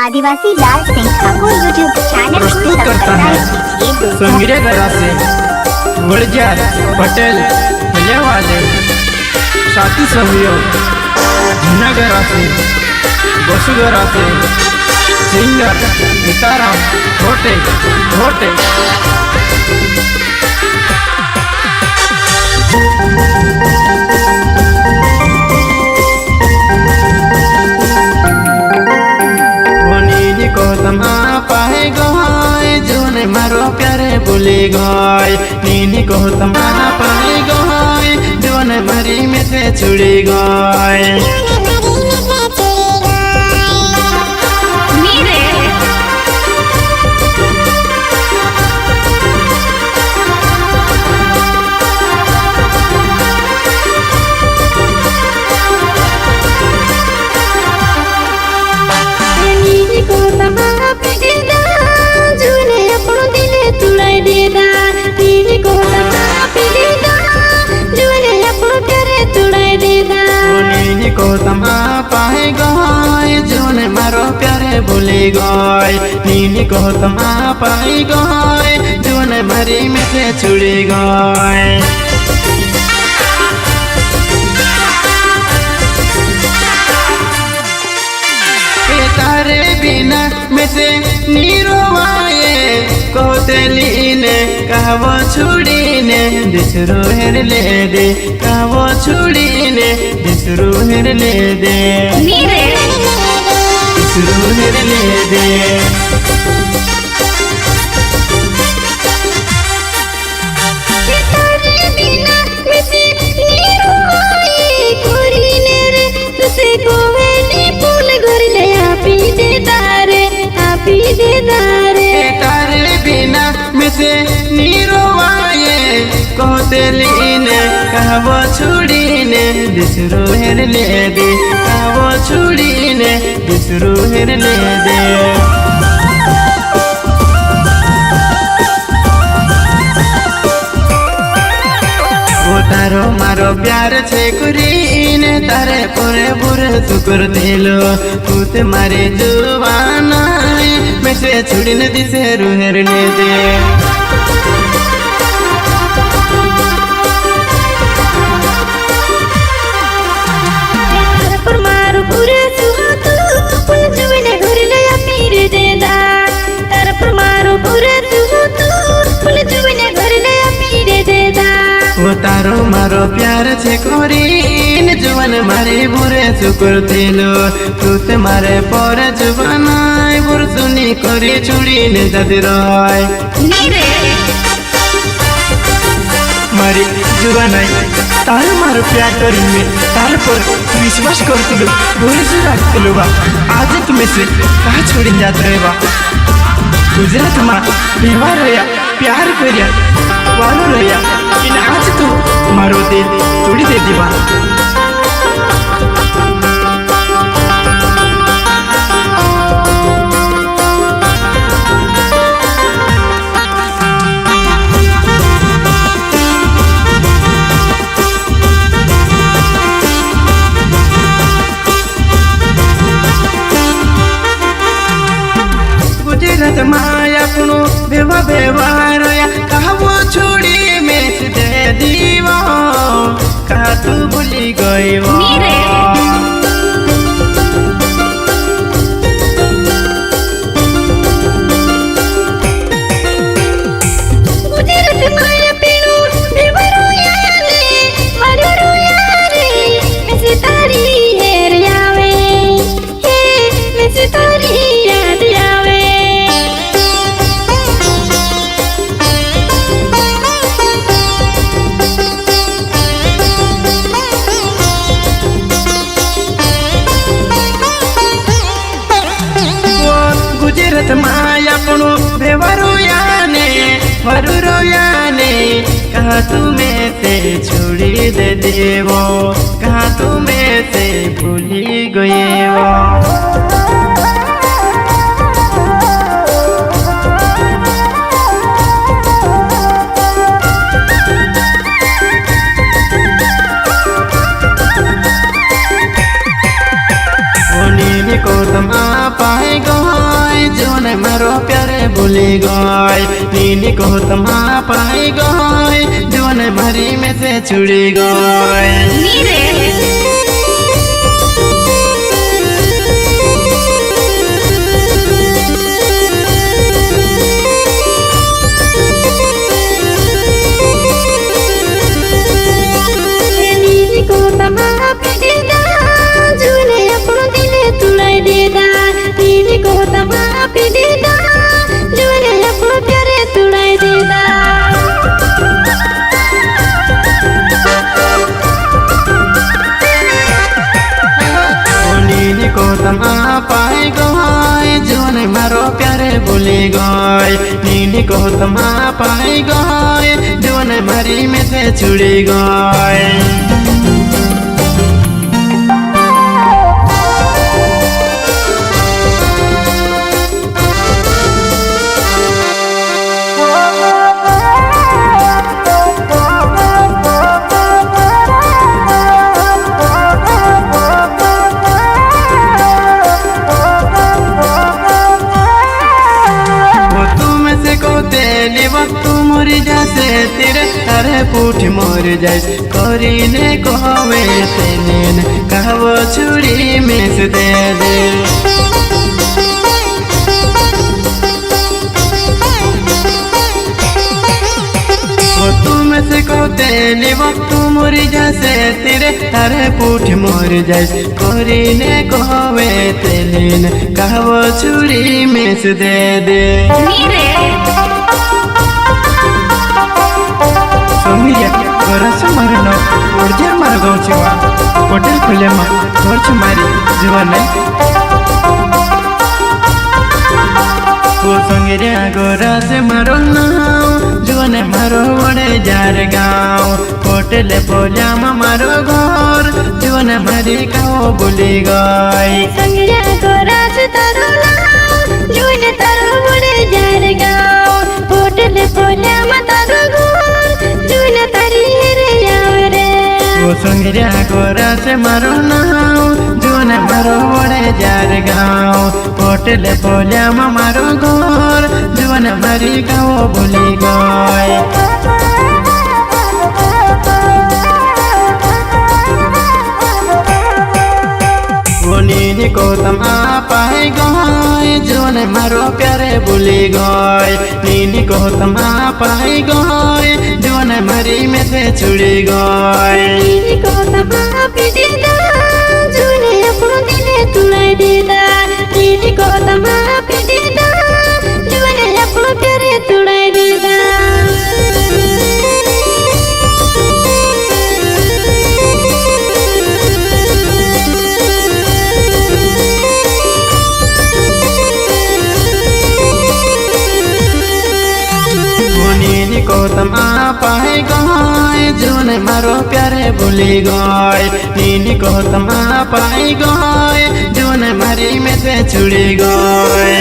आदिवासी लाल Singh Thakur YouTube channel को प्रस्तुत करता है सब्सक्राइब कीजिए संग्रह गरा से वड़जार पटेल वाले साथी सहयोग झुनागरा से बसुगरा से सिंगर सीताराम छोटे छोटे पाए गए जोने मारो प्यारे भूले गए नीनी को तमारा पाए गए जोने मरी में से छुड़ी गए को तमा पाए गए जोने मारो प्यारे भूले गए नीनी को तमा पाए गए जोने मरी में से छुड़ी गए तारे बिना में से नीरोवाए कोतलीने कहवो छुड़ीने दिसरो हेर ले दे कहवो छुड़ीने दिसरो हेर ले दे दिसरो हेर ले दे तारे बिना में से नीरोवाए कोतलीने कहवो छुड़ीने दिसरो हेर ले दे कहवो छुड़ीने दिसरो हेर ले दे तारो मारो प्यार छे कुरीने तारे पूरे बुरे सुकुर दिलो तूते मारे जुवाना में से छुड़ीने दिसे रुहेर ले दे पर मारो पूरे सुहातो पुल जुवने घर ले पीर दे दा तार पर मारो पूरे सुहातो पुल जुवने घर ले पीर दे दा वो तारो मारो प्यार छे कोरीन जुवन मारे बुरे सुकुर दिलो तूते मारे पर जुवाना बुर सुनी कोरी छुड़ीने जदी रोय मारी जुवानाई तार मारो प्यार करीने तार पर विश्वास करतिलो भरोसा रखतिलो बा आज तुम्हें से कहा छोड़ी जात रे बा गुजरात में व्यवहार रया प्यार करया वालो रया इन आज तो मारो दिल तोड़ी दे दीवा गुजरात माया पुनो बेवा व्यवहार रया कहवो छोड़ी में दे दीवा कहा तू भूली गई वो गुजरात माया पीनो बेवरो याले मरो यारे मैं से तारी हेर आवे हे मैं से तारी याद आवे गुजरात माया पुनो बेवरो याने वरुरो याने कहा तुम्हें से छोड़ी दे देवो कहा तुम्हें से भूली गए वो को तमा पाए गो मारो प्यारे भूली गए नीनी को तमा पाई गए जीवन भरी में से छुड़ी गए पाई गए जीवन मारो प्यारे भूली गए नीनी को तमा पाई गए जीवन भरी में से छुड़ी गए वक्त मोर जैसे तेरे अरे पूठ मोर जैसे करीने कहवे तेने कहवो छुरी में से दे दे तुम से कहते वक्त मोर जैसे तेरे अरे पूठ मोर जैसे करीने कहवे तेने कहवो छुरी में से दे दे सोमिया गरस मारनो उर्जा मार गौचवा होटल खुले मा खर्च मारी जीवन को संगे गरस मारो ना जीवन मारो बड़े जार गाँव होटल बोलिया मारो घर जीवन मारी गाँव बोली गई संगे गरस तारो ना जीवन तारो बड़े जार गाँव होटल बोलिया तारो संगिया गोरा से मारो नाव जीवन मारो बड़े जार गाँव होटल बोलिया मारो घर जीवन मारी गाँव बोली गए नीनी को तमा पाई गए जीवन मारो प्यारे भूली गए नीनी को तमा पाई गए जीवन मरी में से छुड़ी गए नीनी को तमा पीटी दा जीवन अपनो दिले तुलाई देदा नीनी को तमा पीटी दा जीवन अपनो प्यारे तुलाई देदा को तमा पाई गए जीवन मारो प्यारे भूली गए नीनी को तमा पाई गए जीवन मरी में से छुड़ी गए।